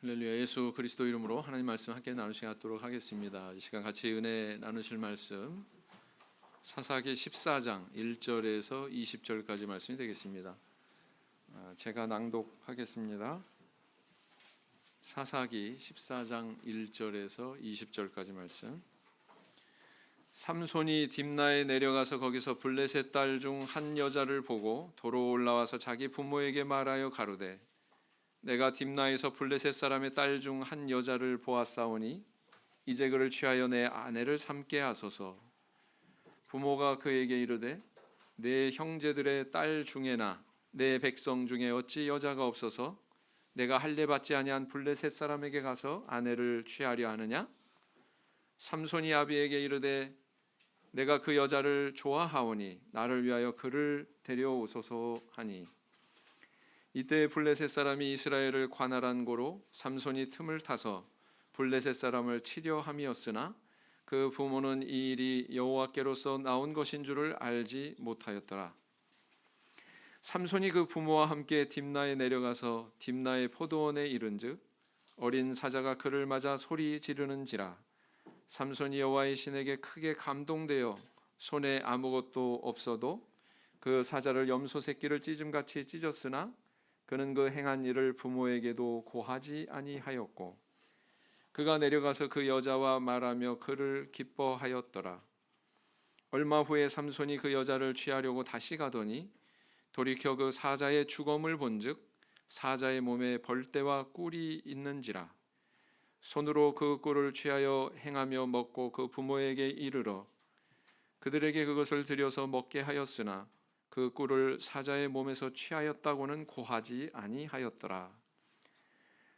할렐루야. 예수 그리스도 이름으로 하나님 말씀 함께 나누시도록 하겠습니다. 이 시간 같이 은혜 나누실 말씀 사사기 14장 1절에서 20절까지 말씀이 되겠습니다. 제가 낭독하겠습니다. 사사기 14장 1절에서 20절까지 말씀. 삼손이 딥나에 내려가서 거기서 블레셋 딸 중 한 여자를 보고 도로 올라와서 자기 부모에게 말하여 가로되 내가 딥나에서 블레셋 사람의 딸 중 한 여자를 보았사오니 이제 그를 취하여 내 아내를 삼게 하소서. 부모가 그에게 이르되 내 형제들의 딸 중에나 내 백성 중에 어찌 여자가 없어서 내가 할례 받지 아니한 블레셋 사람에게 가서 아내를 취하려 하느냐? 삼손이 아비에게 이르되 내가 그 여자를 좋아하오니 나를 위하여 그를 데려오소서 하니 이때 블레셋 사람이 이스라엘을 관할한 고로 삼손이 틈을 타서 블레셋 사람을 치려 함이었으나 그 부모는 이 일이 여호와께로서 나온 것인 줄을 알지 못하였더라. 삼손이 그 부모와 함께 딥나에 내려가서 딥나의 포도원에 이른즉 어린 사자가 그를 맞아 소리 지르는지라. 삼손이 여호와의 신에게 크게 감동되어 손에 아무것도 없어도 그 사자를 염소 새끼를 찢음같이 찢었으나 그는 그 행한 일을 부모에게도 고하지 아니하였고 그가 내려가서 그 여자와 말하며 그를 기뻐하였더라. 얼마 후에 삼손이 그 여자를 취하려고 다시 가더니 돌이켜 그 사자의 주검을 본즉 사자의 몸에 벌떼와 꿀이 있는지라. 손으로 그 꿀을 취하여 행하며 먹고 그 부모에게 이르러 그들에게 그것을 들여서 먹게 하였으나 그 꿀을 사자의 몸에서 취하였다고는 고하지 아니하였더라.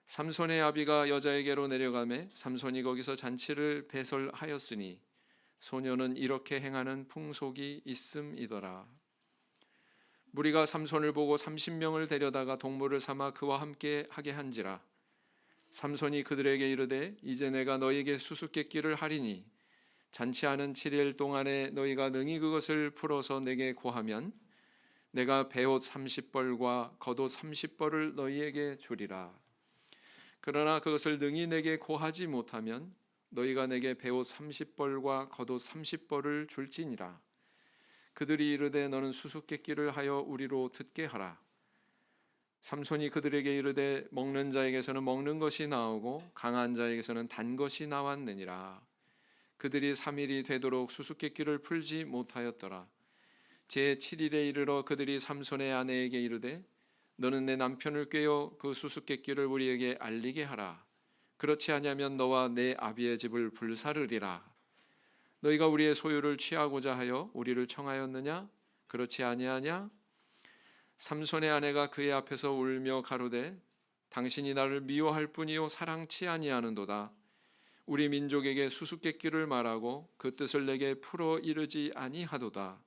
삼손의 아비가 여자에게로 내려가매 삼손이 거기서 잔치를 배설하였으니 소녀는 이렇게 행하는 풍속이 있음이더라. 무리가 삼손을 보고 30명을 데려다가 동물을 삼아 그와 함께 하게 한지라. 삼손이 그들에게 이르되 이제 내가 너희에게 수수께끼를 하리니 잔치하는 7일 동안에 너희가 능히 그것을 풀어서 내게 고하면 내가 베옷 30벌과 겉옷 30벌을 너희에게 주리라. 그러나 그것을 능히 내게 고하지 못하면 너희가 내게 베옷 30벌과 겉옷 30벌을 줄지니라. 그들이 이르되 너는 수수께끼를 하여 우리로 듣게 하라. 삼손이 그들에게 이르되 먹는 자에게서는 먹는 것이 나오고 강한 자에게서는 단 것이 나왔느니라. 그들이 3일이 되도록 수수께끼를 풀지 못하였더라. 제7일에 이르러 그들이 삼손의 아내에게 이르되 너는 내 남편을 꾀어 그 수수께끼를 우리에게 알리게 하라. 그렇지 아니하면 너와 내 아비의 집을 불사르리라. 너희가 우리의 소유를 취하고자 하여 우리를 청하였느냐? 그렇지 아니하냐? 삼손의 아내가 그의 앞에서 울며 가로되 당신이 나를 미워할 뿐이요 사랑치 아니하는도다. 우리 민족에게 수수께끼를 말하고 그 뜻을 내게 풀어 이르지 아니하도다.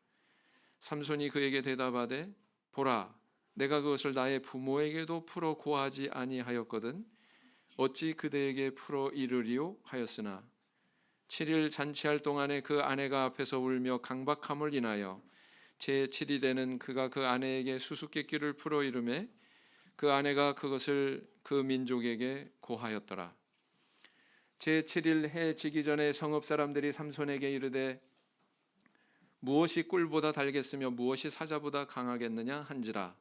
삼손이 그에게 대답하되 보라 내가 그것을 나의 부모에게도 풀어 고하지 아니하였거든 어찌 그대에게 풀어 이르리요 하였으나 7일 잔치할 동안에 그 아내가 앞에서 울며 강박함을 인하여 제7일에는 그가 그 아내에게 수수께끼를 풀어 이르매 그 아내가 그것을 그 민족에게 고하였더라. 제7일 해 지기 전에 성읍 사람들이 삼손에게 이르되 무엇이 꿀보다 달겠으며 무엇이 사자보다 강하겠느냐 한지라.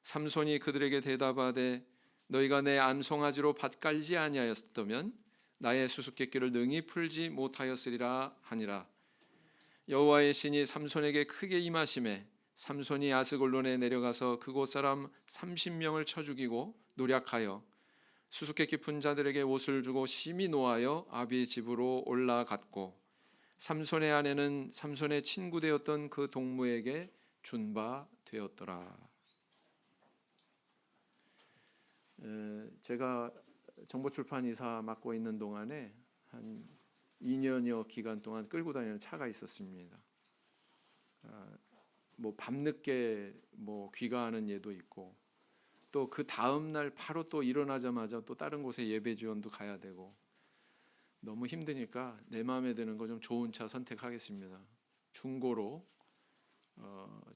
삼손이 그들에게 대답하되 너희가 내 암송아지로 밭 깔지 아니하였다면 나의 수수께끼를 능히 풀지 못하였으리라 하니라. 여호와의 신이 삼손에게 크게 임하심에 삼손이 아스골론에 내려가서 그곳 사람 30명을 쳐 죽이고 노략하여 수수께끼 푼 자들에게 옷을 주고 심히 노하여 아비 집으로 올라갔고 삼손의 아내는 삼손의 친구 되었던 그 동무에게 준 바 되었더라. 제가 정보출판 이사 맡고 있는 동안에 한 2년여 기간 동안 끌고 다니는 차가 있었습니다. 뭐 밤늦게 뭐 귀가하는 예도 있고 또 그 다음 날 바로 또 일어나자마자 또 다른 곳에 예배 지원도 가야 되고 너무 힘드니까 내 마음에 드는 거 좀 좋은 차 선택하겠습니다. 중고로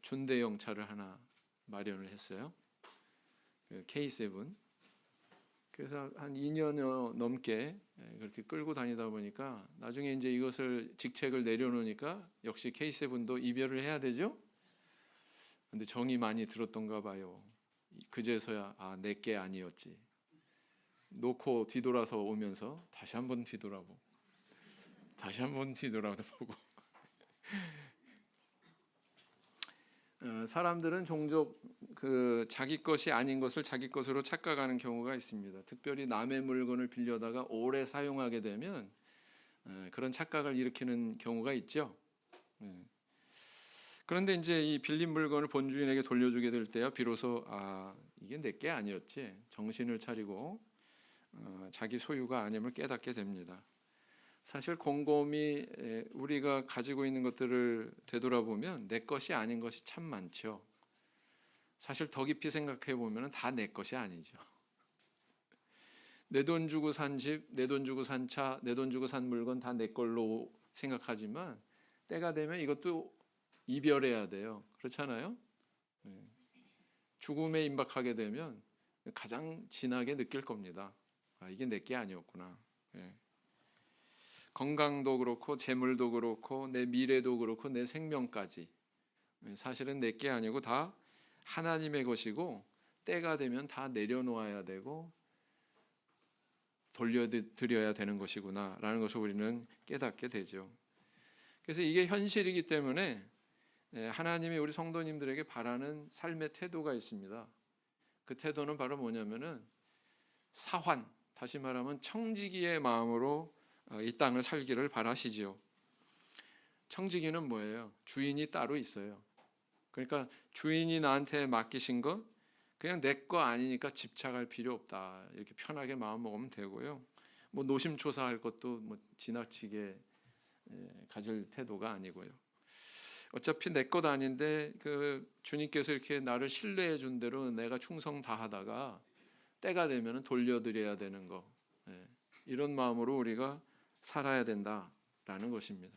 준대용 차를 하나 마련을 했어요. K7. 그래서 한 2년여 넘게 그렇게 끌고 다니다 보니까 나중에 이제 이것을 직책을 내려놓으니까 역시 K7도 이별을 해야 되죠. 근데 정이 많이 들었던가 봐요. 그제서야 내게 아니었지. 놓고 뒤돌아서 오면서 다시 한번 뒤돌아보고 다시 한번 뒤돌아보고 사람들은 종종 자기 것이 아닌 것을 자기 것으로 착각하는 경우가 있습니다. 특별히 남의 물건을 빌려다가 오래 사용하게 되면 그런 착각을 일으키는 경우가 있죠. 그런데 이제 이 빌린 물건을 본주인에게 돌려주게 될 때야 비로소 이게 내게 아니었지, 정신을 차리고 자기 소유가 아님을 깨닫게 됩니다. 사실 곰곰이 우리가 가지고 있는 것들을 되돌아보면 내 것이 아닌 것이 참 많죠. 사실 더 깊이 생각해 보면 다 내 것이 아니죠. 내 돈 주고 산 집, 내 돈 주고 산 차, 내 돈 주고 산 물건 다 내 걸로 생각하지만 때가 되면 이것도 이별해야 돼요. 그렇잖아요? 죽음에 임박하게 되면 가장 진하게 느낄 겁니다. 이게 내 게 아니었구나. 건강도 그렇고 재물도 그렇고 내 미래도 그렇고 내 생명까지 사실은 내 게 아니고 다 하나님의 것이고 때가 되면 다 내려놓아야 되고 돌려드려야 되는 것이구나라는 것을 우리는 깨닫게 되죠. 그래서 이게 현실이기 때문에 하나님이 우리 성도님들에게 바라는 삶의 태도가 있습니다. 그 태도는 바로 뭐냐면은 사환, 다시 말하면 청지기의 마음으로 이 땅을 살기를 바라시지요. 청지기는 뭐예요? 주인이 따로 있어요. 그러니까 주인이 나한테 맡기신 것 그냥 내 거 아니니까 집착할 필요 없다, 이렇게 편하게 마음 먹으면 되고요. 뭐 노심초사할 것도 뭐 지나치게 가질 태도가 아니고요. 어차피 내 것 아닌데 주님께서 이렇게 나를 신뢰해 준 대로 내가 충성 다하다가 때가 되면 돌려드려야 되는 거, 이런 마음으로 우리가 살아야 된다라는 것입니다.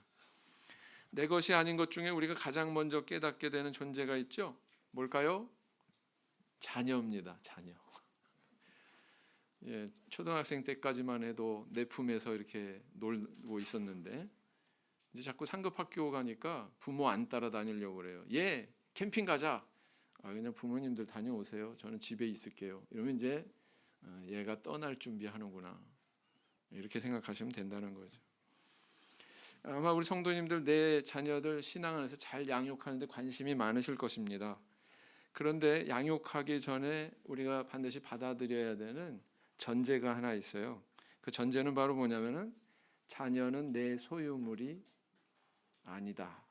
내 것이 아닌 것 중에 우리가 가장 먼저 깨닫게 되는 존재가 있죠. 뭘까요? 자녀입니다. 자녀. 초등학생 때까지만 해도 내 품에서 이렇게 놀고 있었는데 이제 자꾸 상급학교 가니까 부모 안 따라다니려고 그래요. 캠핑 가자. 그냥 부모님들 다녀오세요. 저는 집에 있을게요. 이러면 이제 얘가 떠날 준비하는구나, 이렇게 생각하시면 된다는 거죠. 아마 우리 성도님들 내 자녀들 신앙 안에서 잘 양육하는데 관심이 많으실 것입니다. 그런데 양육하기 전에 우리가 반드시 받아들여야 되는 전제가 하나 있어요. 그 전제는 바로 뭐냐면은 자녀는 내 소유물이 아니다.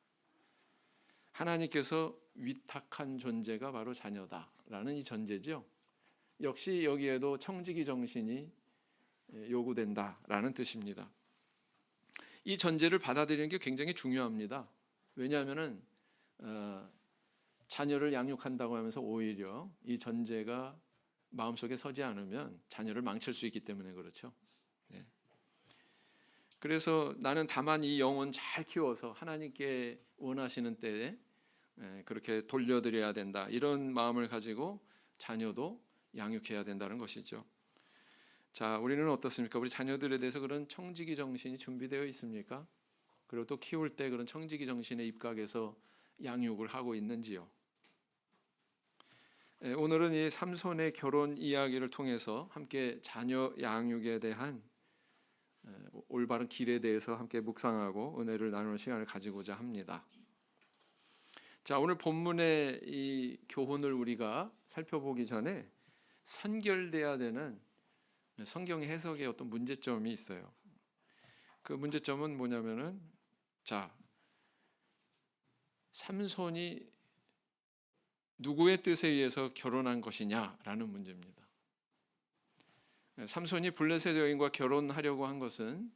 하나님께서 위탁한 존재가 바로 자녀다라는 이 전제죠. 역시 여기에도 청지기 정신이 요구된다라는 뜻입니다. 이 전제를 받아들이는 게 굉장히 중요합니다. 왜냐하면은 자녀를 양육한다고 하면서 오히려 이 전제가 마음속에 서지 않으면 자녀를 망칠 수 있기 때문에 그렇죠. 그래서 나는 다만 이 영혼 잘 키워서 하나님께 원하시는 때에 그렇게 돌려드려야 된다, 이런 마음을 가지고 자녀도 양육해야 된다는 것이죠. 자, 우리는 어떻습니까? 우리 자녀들에 대해서 그런 청지기 정신이 준비되어 있습니까? 그리고 또 키울 때 그런 청지기 정신에 입각해서 양육을 하고 있는지요? 오늘은 이 삼손의 결혼 이야기를 통해서 함께 자녀 양육에 대한 올바른 길에 대해서 함께 묵상하고 은혜를 나누는 시간을 가지고자 합니다. 자, 오늘 본문의 이 교훈을 우리가 살펴보기 전에 선결돼야 되는 성경 해석의 어떤 문제점이 있어요. 그 문제점은 뭐냐면은 삼손이 누구의 뜻에 의해서 결혼한 것이냐라는 문제입니다. 삼손이 블레셋 여인과 결혼하려고 한 것은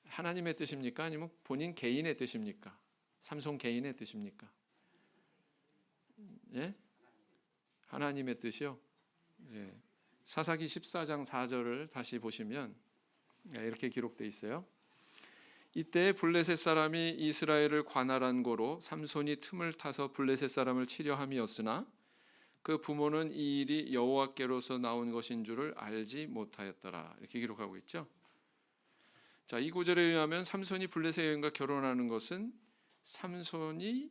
하나님의 뜻입니까? 아니면 본인 개인의 뜻입니까? 삼손 개인의 뜻입니까? 하나님의 뜻이요. 사사기 14장 4절을 다시 보시면 이렇게 기록되어 있어요. 이때 블레셋 사람이 이스라엘을 관할한 고로 삼손이 틈을 타서 블레셋 사람을 치려 함이었으나 그 부모는 이 일이 여호와께로서 나온 것인 줄을 알지 못하였더라. 이렇게 기록하고 있죠. 자, 이 구절에 의하면 삼손이 블레셋 여인과 결혼하는 것은 삼손이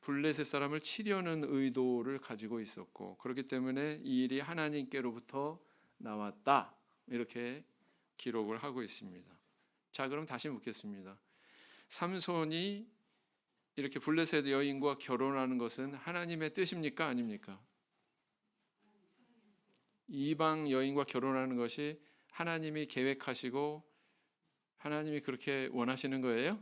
블레셋 사람을 치려는 의도를 가지고 있었고, 그렇기 때문에 이 일이 하나님께로부터 나왔다, 이렇게 기록을 하고 있습니다. 자, 그럼 다시 묻겠습니다. 삼손이 이렇게 블레셋 여인과 결혼하는 것은 하나님의 뜻입니까, 아닙니까? 이방 여인과 결혼하는 것이 하나님이 계획하시고 하나님이 그렇게 원하시는 거예요?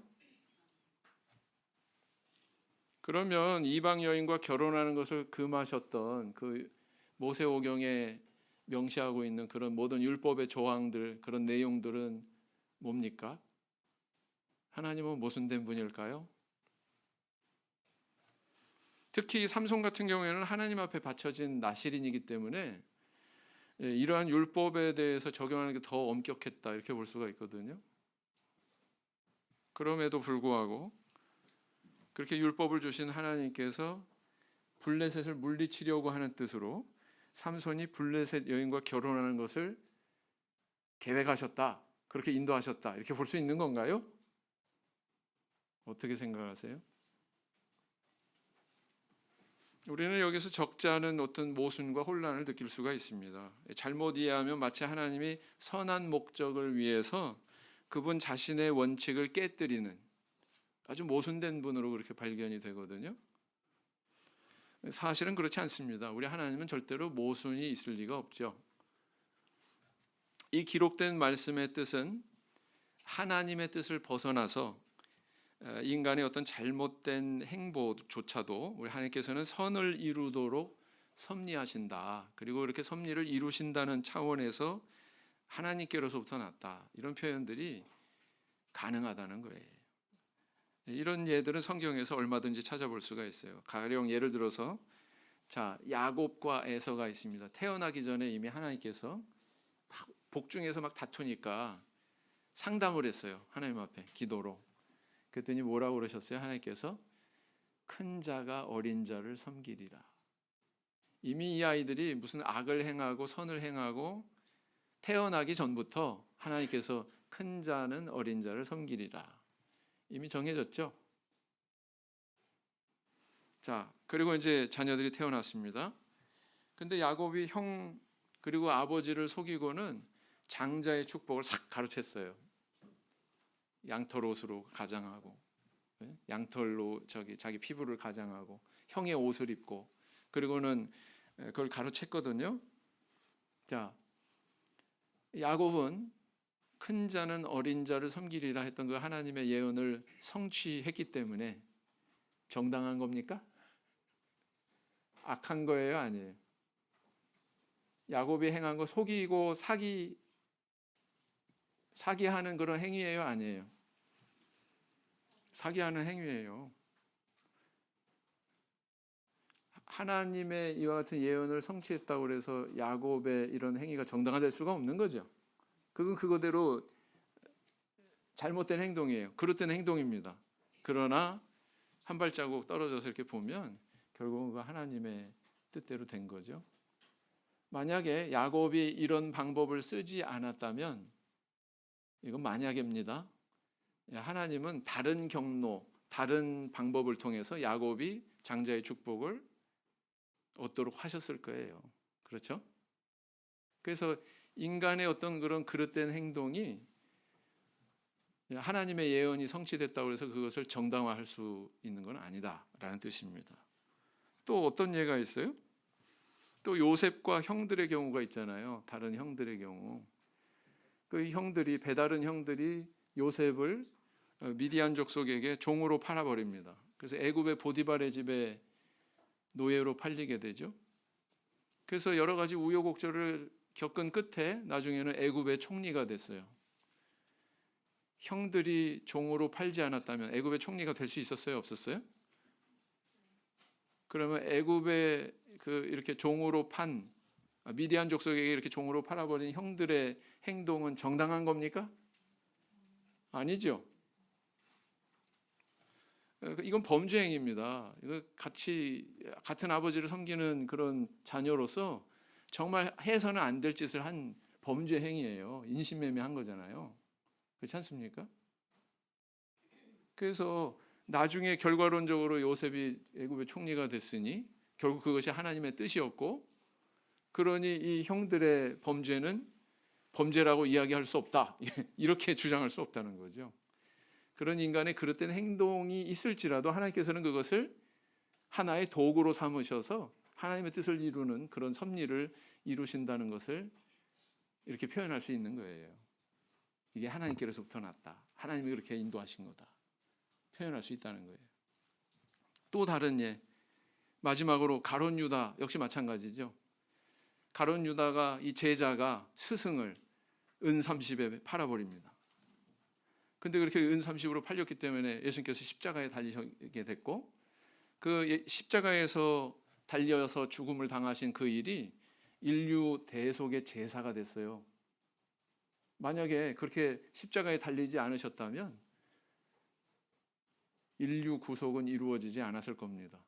그러면 이방 여인과 결혼하는 것을 금하셨던 그 모세오경에 명시하고 있는 그런 모든 율법의 조항들, 그런 내용들은 뭡니까? 하나님은 모순된 분일까요? 특히 삼손 같은 경우에는 하나님 앞에 바쳐진 나실인이기 때문에 이러한 율법에 대해서 적용하는 게 더 엄격했다, 이렇게 볼 수가 있거든요. 그럼에도 불구하고 그렇게 율법을 주신 하나님께서 블레셋을 물리치려고 하는 뜻으로 삼손이 블레셋 여인과 결혼하는 것을 계획하셨다, 그렇게 인도하셨다, 이렇게 볼 수 있는 건가요? 어떻게 생각하세요? 우리는 여기서 적지 않은 어떤 모순과 혼란을 느낄 수가 있습니다. 잘못 이해하면 마치 하나님이 선한 목적을 위해서 그분 자신의 원칙을 깨뜨리는 아주 모순된 분으로 그렇게 발견이 되거든요. 사실은 그렇지 않습니다. 우리 하나님은 절대로 모순이 있을 리가 없죠. 이 기록된 말씀의 뜻은 하나님의 뜻을 벗어나서 인간의 어떤 잘못된 행보조차도 우리 하나님께서는 선을 이루도록 섭리하신다, 그리고 이렇게 섭리를 이루신다는 차원에서 하나님께로서부터 났다, 이런 표현들이 가능하다는 거예요. 이런 예들은 성경에서 얼마든지 찾아볼 수가 있어요. 가령 예를 들어서 야곱과 에서가 있습니다. 태어나기 전에 이미 하나님께서 복중에서 막 다투니까 상담을 했어요. 하나님 앞에 기도로. 그랬더니 뭐라고 그러셨어요? 하나님께서 큰 자가 어린 자를 섬기리라. 이미 이 아이들이 무슨 악을 행하고 선을 행하고 태어나기 전부터 하나님께서 큰 자는 어린 자를 섬기리라, 이미 정해졌죠. 자, 그리고 이제 자녀들이 태어났습니다. 근데 야곱이 형 그리고 아버지를 속이고는 장자의 축복을 싹 가로챘어요. 양털 옷으로 가장하고, 양털로 자기 피부를 가장하고 형의 옷을 입고, 그리고는 그걸 가로챘거든요. 자, 야곱은 큰 자는 어린 자를 섬기리라 했던 그 하나님의 예언을 성취했기 때문에 정당한 겁니까? 악한 거예요, 아니에요? 야곱이 행한 거 속이고 사기하는 그런 행위예요, 아니에요? 사기하는 행위예요. 하나님의 이와 같은 예언을 성취했다고 해서 야곱의 이런 행위가 정당화될 수가 없는 거죠. 그건 그거대로 잘못된 행동이에요. 그릇된 행동입니다. 그러나 한 발자국 떨어져서 이렇게 보면 결국은 그 하나님의 뜻대로 된 거죠. 만약에 야곱이 이런 방법을 쓰지 않았다면, 이건 만약입니다. 하나님은 다른 경로, 다른 방법을 통해서 야곱이 장자의 축복을 얻도록 하셨을 거예요. 그렇죠? 그래서 인간의 어떤 그런 그릇된 행동이 하나님의 예언이 성취됐다고 해서 그것을 정당화할 수 있는 건 아니다라는 뜻입니다. 또 어떤 예가 있어요? 또 요셉과 형들의 경우가 있잖아요. 다른 형들의 경우. 그 형들이, 배다른 형들이 요셉을 미디안 족속에게 종으로 팔아버립니다. 그래서 애굽의 보디발의 집에 노예로 팔리게 되죠. 그래서 여러 가지 우여곡절을 겪은 끝에 나중에는 애굽의 총리가 됐어요. 형들이 종으로 팔지 않았다면 애굽의 총리가 될 수 있었어요, 없었어요? 그러면 애굽의 이렇게 종으로 판 미디안 족속에게 이렇게 종으로 팔아버린 형들의 행동은 정당한 겁니까? 아니죠. 이건 범죄 행위입니다. 이거 같은 아버지를 섬기는 그런 자녀로서 정말 해서는 안 될 짓을 한 범죄 행위예요. 인신매매한 거잖아요. 그렇지 않습니까? 그래서 나중에 결과론적으로 요셉이 애굽의 총리가 됐으니 결국 그것이 하나님의 뜻이었고, 그러니 이 형들의 범죄는 범죄라고 이야기할 수 없다. 이렇게 주장할 수 없다는 거죠. 그런 인간의 그릇된 행동이 있을지라도 하나님께서는 그것을 하나의 도구로 삼으셔서 하나님의 뜻을 이루는 그런 섭리를 이루신다는 것을 이렇게 표현할 수 있는 거예요. 이게 하나님께로부터 났다. 하나님이 그렇게 인도하신 거다. 표현할 수 있다는 거예요. 또 다른 예, 마지막으로 가룟 유다 역시 마찬가지죠. 가룟 유다가 이 제자가 스승을 은 30에 팔아버립니다. 근데 그렇게 은 30으로 팔렸기 때문에 예수님께서 십자가에 달리시게 됐고, 그 십자가에서 달려서 죽음을 당하신 그 일이 인류 대속의 제사가 됐어요. 만약에 그렇게 십자가에 달리지 않으셨다면 인류 구속은 이루어지지 않았을 겁니다.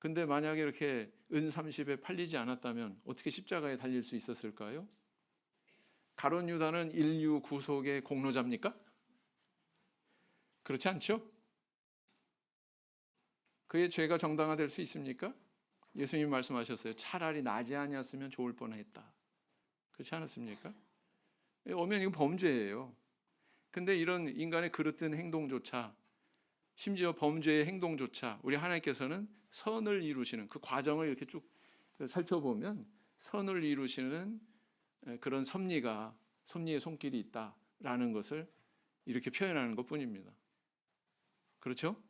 근데 만약에 이렇게 은 30에 팔리지 않았다면 어떻게 십자가에 달릴 수 있었을까요? 가룟 유다는 인류 구속의 공로자입니까? 그렇지 않죠? 그의 죄가 정당화될 수 있습니까? 예수님 말씀하셨어요. 차라리 나지 아니었으면 좋을 뻔했다. 그렇지 않았습니까? 엄연히 이건 범죄예요. 근데 이런 인간의 그릇된 행동조차, 심지어 범죄의 행동조차 우리 하나님께서는 선을 이루시는 그 과정을 이렇게 쭉 살펴보면 선을 이루시는 그런 섭리의 손길이 있다라는 것을 이렇게 표현하는 것뿐입니다. 그렇죠?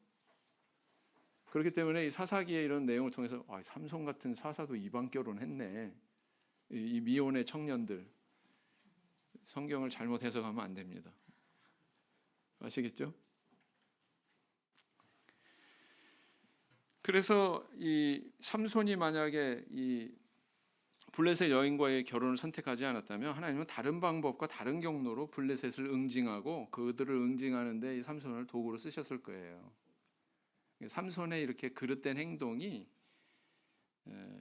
그렇기 때문에 이 사사기의 이런 내용을 통해서 삼손 같은 사사도 이방 결혼했네. 이 미혼의 청년들, 성경을 잘못 해석하면 안 됩니다. 아시겠죠? 그래서 이 삼손이 만약에 이 블레셋 여인과의 결혼을 선택하지 않았다면 하나님은 다른 방법과 다른 경로로 블레셋을 응징하고 그들을 응징하는데 이 삼손을 도구로 쓰셨을 거예요. 삼손의 이렇게 그릇된 행동이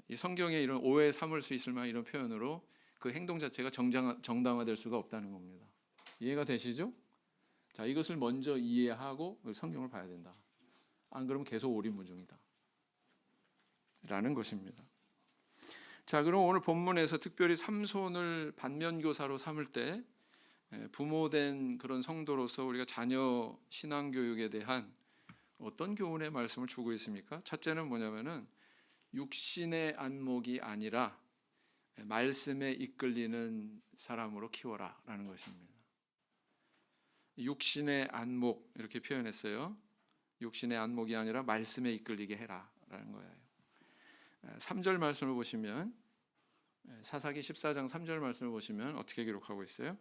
이 성경에 이런 오해 삼을 수 있을 만한 이런 표현으로 그 행동 자체가 정당화될 수가 없다는 겁니다. 이해가 되시죠? 자, 이것을 먼저 이해하고 성경을 봐야 된다. 안 그러면 계속 오리무중이다. 라는 것입니다. 자, 그럼 오늘 본문에서 특별히 삼손을 반면교사로 삼을 때 부모된 그런 성도로서 우리가 자녀 신앙교육에 대한 어떤 교훈의 말씀을 주고 있습니까? 첫째는 뭐냐면은 육신의 안목이 아니라 말씀에 이끌리는 사람으로 키워라 라는 것입니다. 육신의 안목 이렇게 표현했어요. 육신의 안목이 아니라 말씀에 이끌리게 해라 라는 거예요. 3절 말씀을 보시면 사사기 14장 3절 말씀을 보시면 어떻게 기록하고 있어요?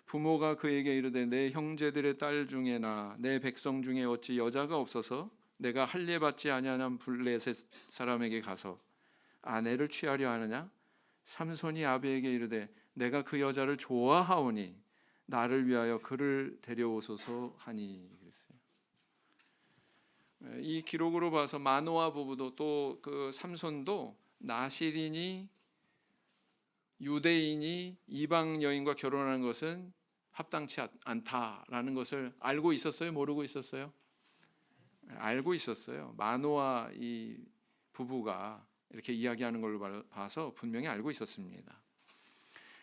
부모가 그에게 이르되 내 형제들의 딸 중에나 내 백성 중에 어찌 여자가 없어서 내가 할례 받지 아니하는 블레셋 사람에게 가서 아내를 취하려 하느냐? 삼손이 아비에게 이르되 내가 그 여자를 좋아하오니 나를 위하여 그를 데려오소서 하니 그랬어요. 이 기록으로 봐서 마노아 부부도 또 그 삼손도 나실인이 유대인이 이방 여인과 결혼하는 것은 합당치 않다라는 것을 알고 있었어요? 모르고 있었어요? 알고 있었어요. 마노아 이 부부가 이렇게 이야기하는 걸로 봐서 분명히 알고 있었습니다.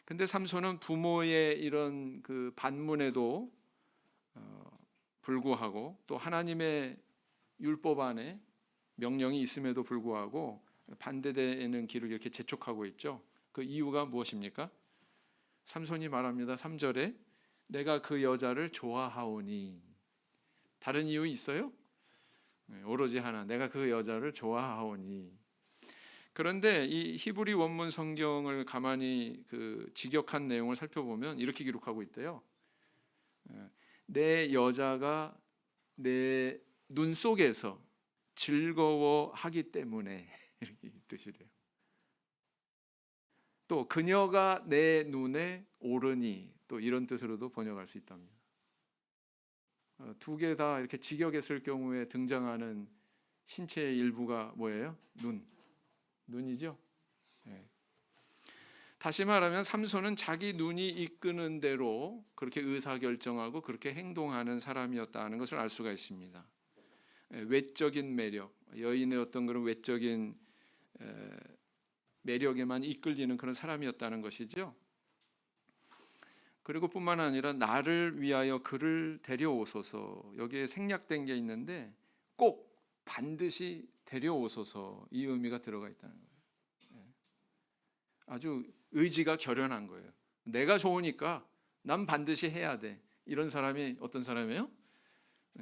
근데 삼손은 부모의 이런 그 반문에도 불구하고 또 하나님의 율법 안에 명령이 있음에도 불구하고 반대되는 길을 이렇게 재촉하고 있죠. 그 이유가 무엇입니까? 삼손이 말합니다. 3절에 내가 그 여자를 좋아하오니. 다른 이유 있어요? 오로지 하나, 내가 그 여자를 좋아하오니. 그런데 이 히브리 원문 성경을 가만히 그 직역한 내용을 살펴보면 이렇게 기록하고 있대요. 내 여자가 내 눈 속에서 즐거워하기 때문에 이렇게 뜻이래요. 또 그녀가 내 눈에 오르니 또 이런 뜻으로도 번역할 수 있답니다. 두 개 다 이렇게 직역했을 경우에 등장하는 신체의 일부가 뭐예요? 눈이죠. 네. 다시 말하면 삼손은 자기 눈이 이끄는 대로 그렇게 의사결정하고 그렇게 행동하는 사람이었다는 것을 알 수가 있습니다. 외적인 매력, 여인의 어떤 그런 외적인 매력에만 이끌리는 그런 사람이었다는 것이죠. 그리고 뿐만 아니라 나를 위하여 그를 데려오소서, 여기에 생략된 게 있는데 꼭 반드시 데려오소서, 이 의미가 들어가 있다는 거예요. 아주 의지가 결연한 거예요. 내가 좋으니까 난 반드시 해야 돼. 이런 사람이 어떤 사람이에요?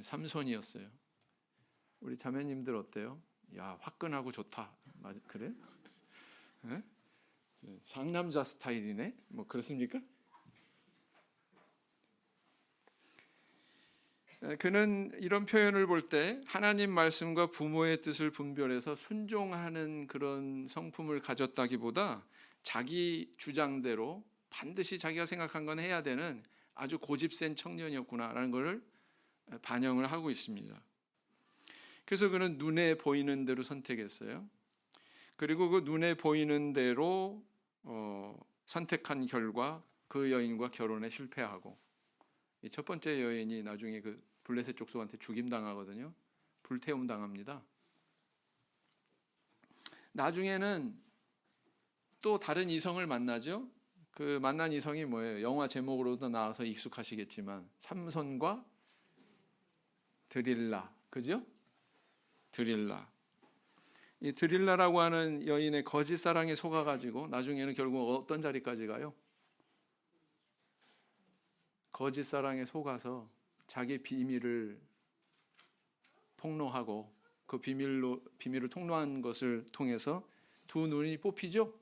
삼손이었어요. 우리 자매님들 어때요? 야, 화끈하고 좋다. 맞아, 그래? 네? 상남자 스타일이네. 뭐 그렇습니까? 그는 이런 표현을 볼 때 하나님 말씀과 부모의 뜻을 분별해서 순종하는 그런 성품을 가졌다기보다 자기 주장대로 반드시 자기가 생각한 건 해야 되는 아주 고집센 청년이었구나라는 것을 반영을 하고 있습니다. 그래서 그는 눈에 보이는 대로 선택했어요. 그리고 그 눈에 보이는 대로 선택한 결과 그 여인과 결혼에 실패하고, 첫 번째 여인이 나중에 그 블레셋 족속한테 죽임 당하거든요. 불태움 당합니다. 나중에는 또 다른 이성을 만나죠. 그 만난 이성이 뭐예요? 영화 제목으로도 나와서 익숙하시겠지만 삼손과 드릴라, 그죠? 드릴라. 이 드릴라라고 하는 여인의 거짓 사랑에 속아가지고 나중에는 결국 어떤 자리까지 가요? 거짓 사랑에 속아서 자기 비밀을 폭로하고 그 비밀을 통로한 것을 통해서 두 눈이 뽑히죠.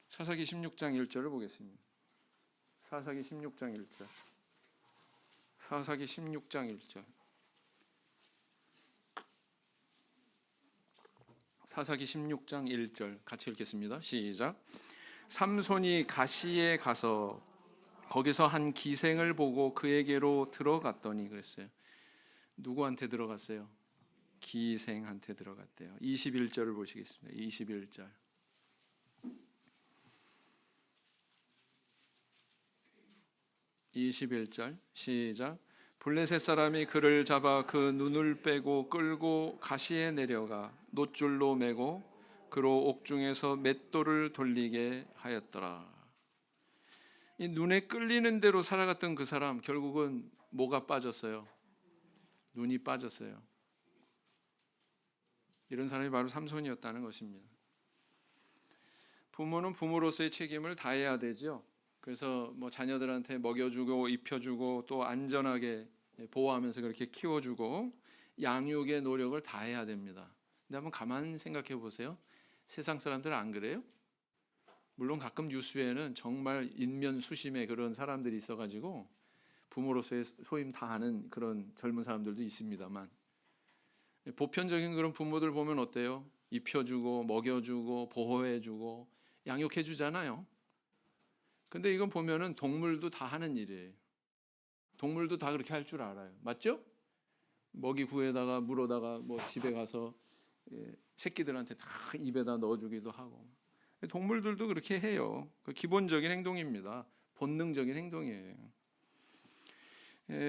사사기 16장 1절을 보겠습니다. 사사기 16장 1절. 사사기 16장 1절. 사사기 16장 1절 같이 읽겠습니다. 시작. 삼손이 가시에 가서 거기서 한 기생을 보고 그에게로 들어갔더니, 그랬어요. 누구한테 들어갔어요? 기생한테 들어갔대요. 21절을 보시겠습니다. 21절. 시작. 블레셋 사람이 그를 잡아 그 눈을 빼고 끌고 가시에 내려가 놋줄로 매고 그로 옥중에서 맷돌을 돌리게 하였더라. 이 눈에 끌리는 대로 살아갔던 그 사람, 결국은 뭐가 빠졌어요? 눈이 빠졌어요. 이런 사람이 바로 삼손이었다는 것입니다. 부모는 부모로서의 책임을 다해야 되죠. 그래서 뭐 자녀들한테 먹여주고 입혀주고 또 안전하게 보호하면서 그렇게 키워주고 양육의 노력을 다해야 됩니다. 근데 한번 가만히 생각해 보세요. 세상 사람들은 안 그래요? 물론 가끔 뉴스에는 정말 인면수심의 그런 사람들이 있어가지고 부모로서의 소임 다하는 그런 젊은 사람들도 있습니다만, 보편적인 그런 부모들 보면 어때요? 입혀주고 먹여주고 보호해주고 양육해주잖아요. 근데 이건 보면은 동물도 다 하는 일이에요. 동물도 다 그렇게 할 줄 알아요. 맞죠? 먹이 구에다가 물어다가 뭐 집에 가서 새끼들한테 다 입에다 넣어주기도 하고. 동물들도 그렇게 해요. 그 기본적인 행동입니다. 본능적인 행동이에요.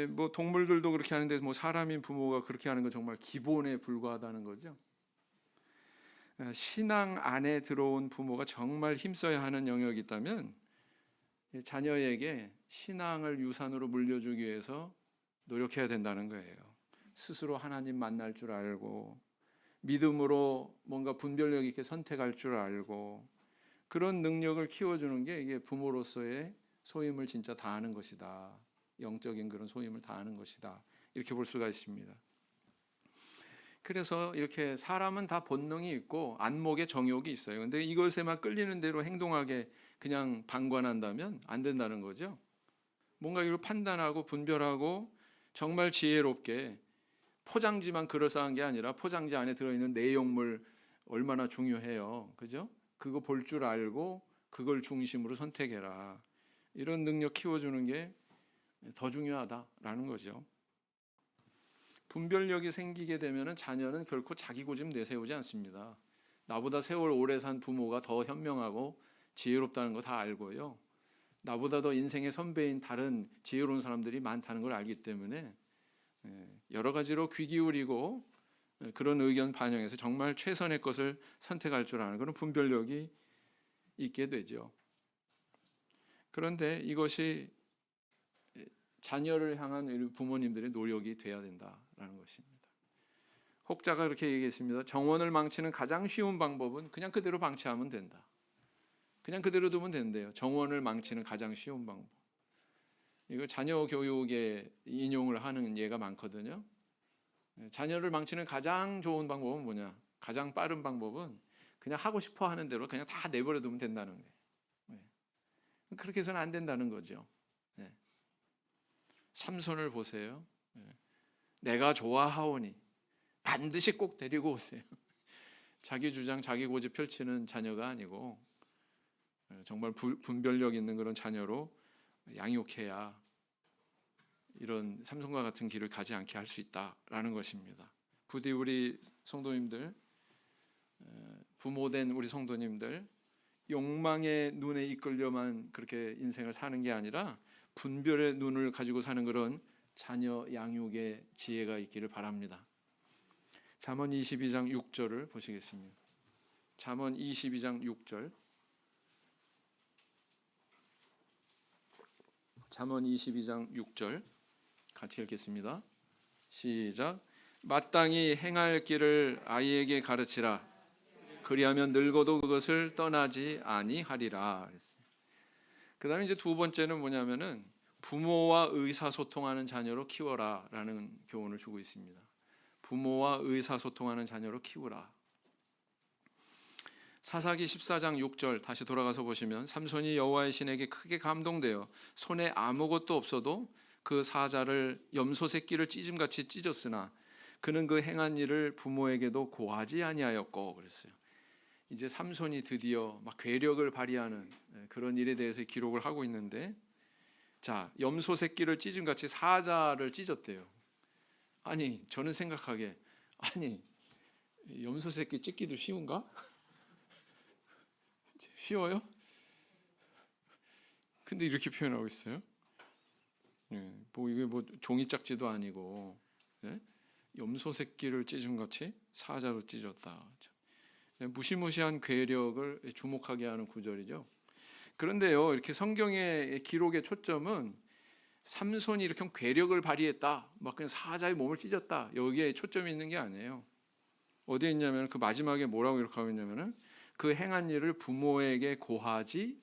뭐 동물들도 그렇게 하는데 뭐 사람인 부모가 그렇게 하는 건 정말 기본에 불과하다는 거죠. 신앙 안에 들어온 부모가 정말 힘써야 하는 영역이 있다면 자녀에게 신앙을 유산으로 물려주기 위해서 노력해야 된다는 거예요. 스스로 하나님 만날 줄 알고 믿음으로 뭔가 분별력 있게 선택할 줄 알고 그런 능력을 키워주는 게 이게 부모로서의 소임을 진짜 다하는 것이다. 영적인 그런 소임을 다하는 것이다. 이렇게 볼 수가 있습니다. 그래서 이렇게 사람은 다 본능이 있고 안목의 정욕이 있어요. 근데 이것에만 끌리는 대로 행동하게 그냥 방관한다면 안 된다는 거죠. 뭔가 이걸 판단하고 분별하고 정말 지혜롭게, 포장지만 그럴싸한 게 아니라 포장지 안에 들어있는 내용물 얼마나 중요해요. 그죠? 그거 볼 줄 알고 그걸 중심으로 선택해라. 이런 능력 키워주는 게 더 중요하다라는 거죠. 분별력이 생기게 되면 자녀는 결코 자기 고집 내세우지 않습니다. 나보다 세월 오래 산 부모가 더 현명하고 지혜롭다는 거 다 알고요. 나보다 더 인생의 선배인 다른 지혜로운 사람들이 많다는 걸 알기 때문에 여러 가지로 귀 기울이고 그런 의견 반영해서 정말 최선의 것을 선택할 줄 아는 그런 분별력이 있게 되죠. 그런데 이것이 자녀를 향한 부모님들의 노력이 돼야 된다라는 것입니다. 혹자가 그렇게 얘기했습니다. 정원을 망치는 가장 쉬운 방법은 그냥 그대로 방치하면 된다. 그냥 그대로 두면 된대요. 정원을 망치는 가장 쉬운 방법. 이거 자녀 교육에 인용을 하는 예가 많거든요. 자녀를 망치는 가장 좋은 방법은 뭐냐? 가장 빠른 방법은 그냥 하고 싶어 하는 대로 그냥 다 내버려 두면 된다는 거예요. 그렇게 해서는 안 된다는 거죠. 삼손을 보세요. 내가 좋아하오니 반드시 꼭 데리고 오세요. 자기 주장, 자기 고집 펼치는 자녀가 아니고 정말 분별력 있는 그런 자녀로 양육해야 이런 삼손과 같은 길을 가지 않게 할 수 있다라는 것입니다. 부디 우리 성도님들, 부모된 우리 성도님들, 욕망의 눈에 이끌려만 그렇게 인생을 사는 게 아니라 분별의 눈을 가지고 사는 그런 자녀 양육의 지혜가 있기를 바랍니다. 잠언 22장 6절을 보시겠습니다. 잠언 22장 6절. 잠언 22장 6절 같이 읽겠습니다. 시작. 마땅히 행할 길을 아이에게 가르치라. 그리하면 늙어도 그것을 떠나지 아니하리라. 그다음에 이제 두 번째는 뭐냐면은 부모와 의사소통하는 자녀로 키워라라는 교훈을 주고 있습니다. 부모와 의사소통하는 자녀로 키우라. 사사기 14장 6절 다시 돌아가서 보시면 삼손이 여호와의 신에게 크게 감동되어 손에 아무것도 없어도 그 사자를 염소 새끼를 찢음같이 찢었으나 그는 그 행한 일을 부모에게도 고하지 아니하였고 그랬어요. 이제 삼손이 드디어 막 괴력을 발휘하는 그런 일에 대해서 기록을 하고 있는데, 자, 염소 새끼를 찢음같이 사자를 찢었대요. 아니, 저는 생각하기에 아니 염소 새끼 찢기도 쉬운가? 쉬워요? 근데 이렇게 표현하고 있어요. 뭐 이게 뭐 종이 짝지도 아니고 염소 새끼를 찢음같이 사자로 찢었다. 무시무시한 괴력을 주목하게 하는 구절이죠. 그런데요, 이렇게 성경의 기록의 초점은 삼손이 이렇게 괴력을 발휘했다, 막 그냥 사자의 몸을 찢었다, 여기에 초점이 있는 게 아니에요. 어디에 있냐면 그 마지막에 뭐라고 기록하고 있냐면은 그 행한 일을 부모에게 고하지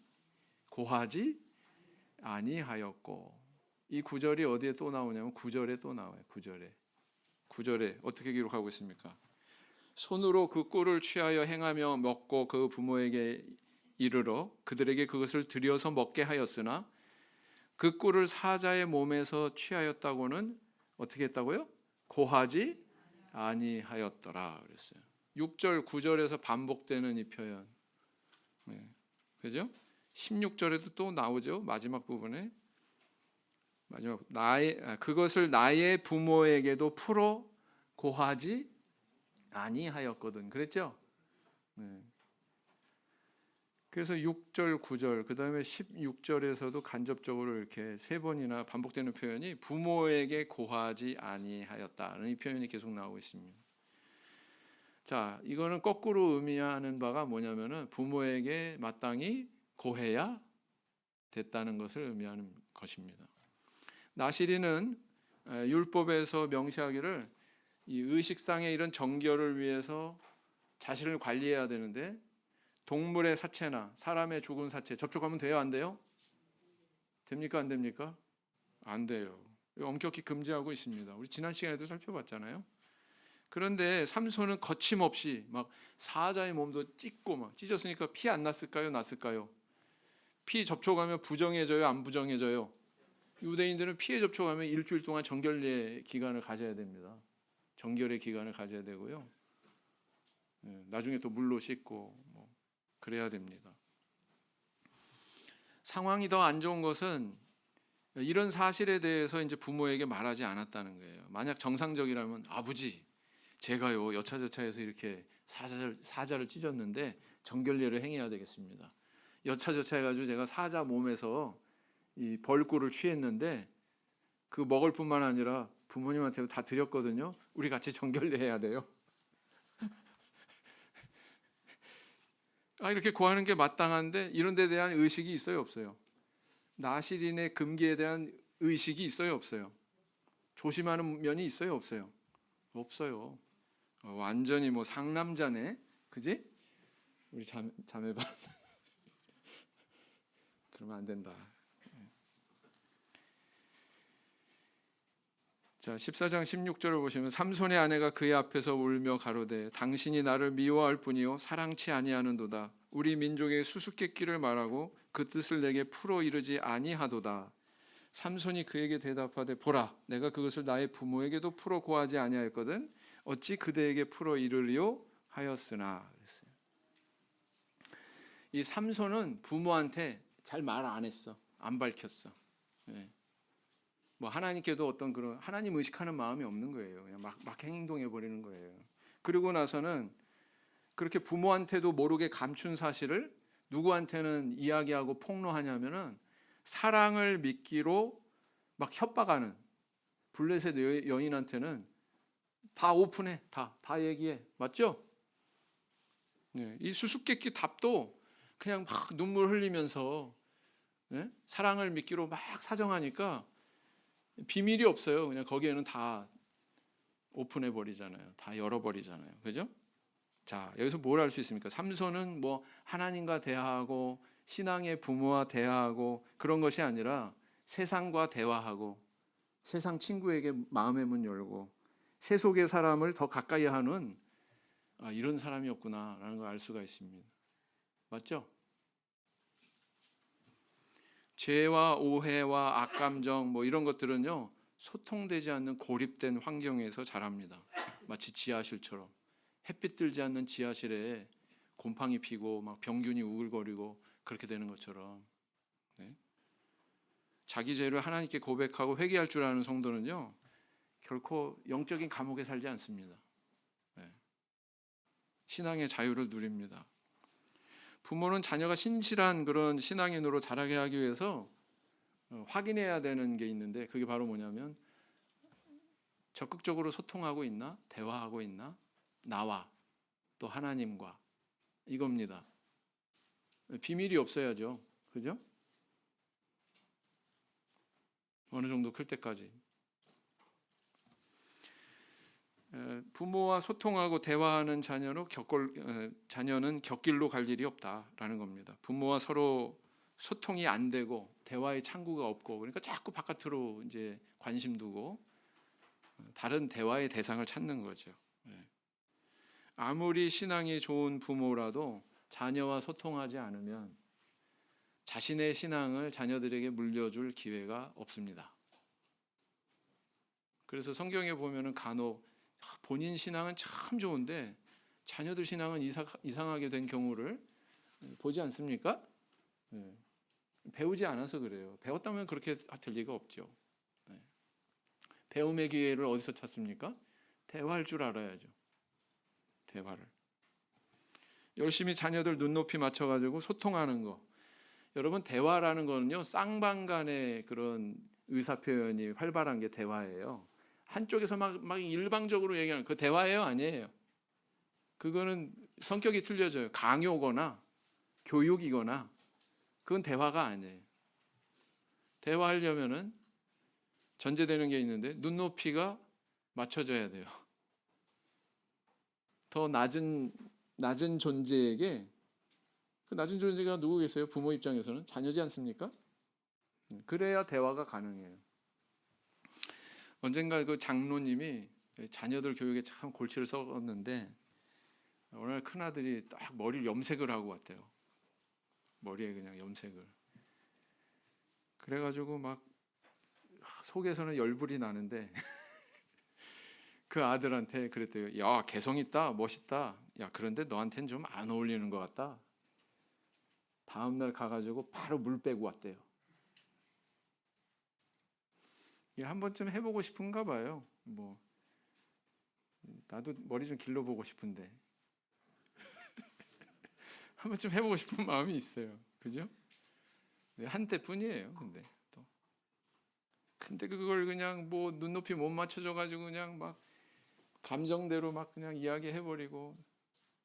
아니하였고, 이 구절이 어디에 또 나오냐면 9절에 또 나와요. 9절에 어떻게 기록하고 있습니까? 손으로 그 꿀을 취하여 행하며 먹고 그 부모에게 이르러 그들에게 그것을 들여서 먹게 하였으나 그 꿀을 사자의 몸에서 취하였다고는 어떻게 했다고요? 고하지 아니하였더라 그랬어요. 6절 9절에서 반복되는 이 표현, 그죠? 16절에도 또 나오죠. 마지막 부분에 그것을 나의 부모에게도 풀어 고하지 아니하였거든 그랬죠? 그래서 6절 9절 그다음에 16절에서도 간접적으로 이렇게 세 번이나 반복되는 표현이 부모에게 고하지 아니하였다는 이 표현이 계속 나오고 있습니다. 자, 이거는 거꾸로 의미하는 바가 뭐냐면은 부모에게 마땅히 고해야 됐다는 것을 의미하는 것입니다. 나시리는 율법에서 명시하기를 이 의식상의 이런 정결을 위해서 자신을 관리해야 되는데 동물의 사체나 사람의 죽은 사체 접촉하면 돼요, 안 돼요? 됩니까, 안 됩니까? 안 돼요. 엄격히 금지하고 있습니다. 우리 지난 시간에도 살펴봤잖아요. 그런데 삼손은 거침없이 막 사자의 몸도 찢고 막 찢었으니까 피 안 났을까요? 났을까요? 피 접촉하면 부정해져요, 안 부정해져요? 유대인들은 피에 접촉하면 일주일 동안 정결의 기간을 가져야 됩니다. 정결의 기간을 가져야 되고요. 나중에 또 물로 씻고 뭐 그래야 됩니다. 상황이 더 안 좋은 것은 이런 사실에 대해서 이제 부모에게 말하지 않았다는 거예요. 만약 정상적이라면 아버지, 제가요 여차저차해서 이렇게 사자를 찢었는데 정결례를 행해야 되겠습니다. 여차저차해가지고 제가 사자 몸에서 이 벌꿀을 취했는데 그 먹을 뿐만 아니라 부모님한테도 다 드렸거든요. 우리 같이 정결례 해야 돼요. 이렇게 구하는 게 마땅한데 이런 데 대한 의식이 있어요, 없어요? 나실인의 금기에 대한 의식이 있어요, 없어요? 조심하는 면이 있어요, 없어요? 없어요. 완전히 뭐 상남자네, 그지? 우리 자매반 그러면 안 된다. 자, 14장 16절을 보시면 삼손의 아내가 그의 앞에서 울며 가로되 당신이 나를 미워할 뿐이요 사랑치 아니하는도다. 우리 민족의 수수께끼를 말하고 그 뜻을 내게 풀어 이르지 아니하도다. 삼손이 그에게 대답하되 보라 내가 그것을 나의 부모에게도 풀어 고하지 아니하였거든 어찌 그대에게 풀어 이르리요 하였으나. 그랬어요. 이 삼손은 부모한테 잘 말 안 했어. 안 밝혔어. 네. 뭐 하나님께도 어떤 그런 하나님 의식하는 마음이 없는 거예요. 그냥 막 행동해 버리는 거예요. 그리고 나서는 그렇게 부모한테도 모르게 감춘 사실을 누구한테는 이야기하고 폭로하냐면은 사랑을 미끼로 막 협박하는 블레셋 여인한테는 다 오픈해, 다 얘기해, 맞죠? 네, 이 수수께끼 답도 그냥 막 눈물 흘리면서 네? 사랑을 미끼로 막 사정하니까 비밀이 없어요. 그냥 거기에는 다 오픈해 버리잖아요. 다 열어 버리잖아요. 그죠? 자, 여기서 뭘 알 수 있습니까? 삼손은 뭐 하나님과 대화하고 신앙의 부모와 대화하고 그런 것이 아니라 세상과 대화하고 세상 친구에게 마음의 문 열고 세속의 사람을 더 가까이 하는 이런 사람이었구나라는 걸 알 수가 있습니다. 맞죠? 죄와 오해와 악감정 뭐 이런 것들은요 소통되지 않는 고립된 환경에서 자랍니다. 마치 지하실처럼 햇빛 들지 않는 지하실에 곰팡이 피고 막 병균이 우글거리고 그렇게 되는 것처럼 네? 자기 죄를 하나님께 고백하고 회개할 줄 아는 성도는요 결코 영적인 감옥에 살지 않습니다. 네. 신앙의 자유를 누립니다. 부모는 자녀가 신실한 그런 신앙인으로 자라게 하기 위해서 확인해야 되는 게 있는데 그게 바로 뭐냐면 적극적으로 소통하고 있나? 대화하고 있나? 나와 또 하나님과 이겁니다. 비밀이 없어야죠. 그죠? 어느 정도 클 때까지. 부모와 소통하고 대화하는 자녀는 곁길로 갈 일이 없다라는 겁니다. 부모와 서로 소통이 안 되고 대화의 창구가 없고 그러니까 자꾸 바깥으로 이제 관심 두고 다른 대화의 대상을 찾는 거죠. 아무리 신앙이 좋은 부모라도 자녀와 소통하지 않으면 자신의 신앙을 자녀들에게 물려줄 기회가 없습니다. 그래서 성경에 보면은 간혹 본인 신앙은 참 좋은데 자녀들 신앙은 이상하게 된 경우를 보지 않습니까? 네. 배우지 않아서 그래요. 배웠다면 그렇게 될 리가 없죠. 네. 배움의 기회를 어디서 찾습니까? 대화할 줄 알아야죠. 대화를. 열심히 자녀들 눈높이 맞춰가지고 소통하는 거. 여러분 대화라는 거는요 쌍방 간의 그런 의사표현이 활발한 게 대화예요. 한쪽에서 막 일방적으로 얘기하는 그 대화예요, 아니에요? 그거는 성격이 틀려져요. 강요거나 교육이거나 그건 대화가 아니에요. 대화하려면은 전제되는 게 있는데 눈높이가 맞춰져야 돼요. 더 낮은 존재에게 그 낮은 존재가 누구겠어요? 부모 입장에서는 자녀지 않습니까? 그래야 대화가 가능해요. 언젠가 그 장로님이 자녀들 교육에 참 골치를 썩었는데 어느 날 큰 아들이 딱 머리를 염색을 하고 왔대요. 머리에 그냥 염색을. 그래가지고 막 속에서는 열불이 나는데 그 아들한테 그랬대요. 야, 개성 있다, 멋있다. 야, 그런데 너한테는 좀 안 어울리는 것 같다. 다음 날 가가지고 바로 물 빼고 왔대요. 한 번쯤 해보고 싶은가 봐요. 뭐 나도 머리 좀 길러보고 싶은데 한 번쯤 해보고 싶은 마음이 있어요. 그죠? 네, 한때뿐이에요. 근데 그걸 그냥 뭐 눈높이 못 맞춰줘 가지고 그냥 막 감정대로 막 그냥 이야기해버리고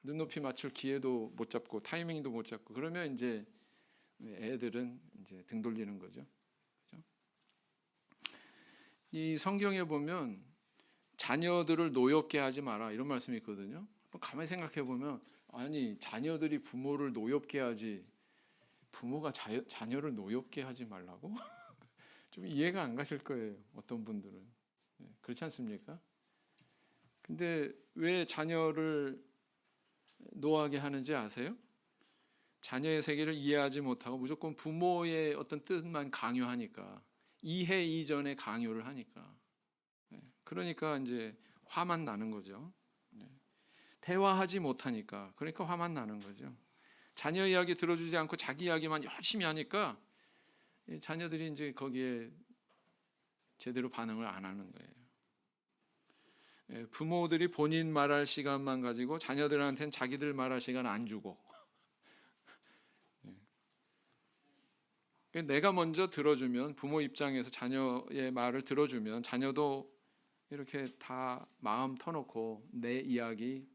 눈높이 맞출 기회도 못 잡고 타이밍도 못 잡고 그러면 이제 애들은 이제 등 돌리는 거죠. 그죠? 이 성경에 보면 자녀들을 노엽게 하지 마라 이런 말씀이 있거든요. 가만히 생각해 보면 아니 자녀들이 부모를 노엽게 하지 부모가 자녀를 노엽게 하지 말라고? 좀 이해가 안 가실 거예요. 어떤 분들은. 그렇지 않습니까? 근데 왜 자녀를 노하게 하는지 아세요? 자녀의 세계를 이해하지 못하고 무조건 부모의 어떤 뜻만 강요하니까 이해 이전에 강요를 하니까 그러니까 이제 화만 나는 거죠. 대화하지 못하니까 그러니까 화만 나는 거죠. 자녀 이야기 들어주지 않고 자기 이야기만 열심히 하니까 자녀들이 이제 거기에 제대로 반응을 안 하는 거예요. 부모들이 본인 말할 시간만 가지고 자녀들한테는 자기들 말할 시간 안 주고 내가 먼저 들어주면 부모 입장에서 자녀의 말을 들어주면 자녀도 이렇게 다 마음 터놓고 내 이야기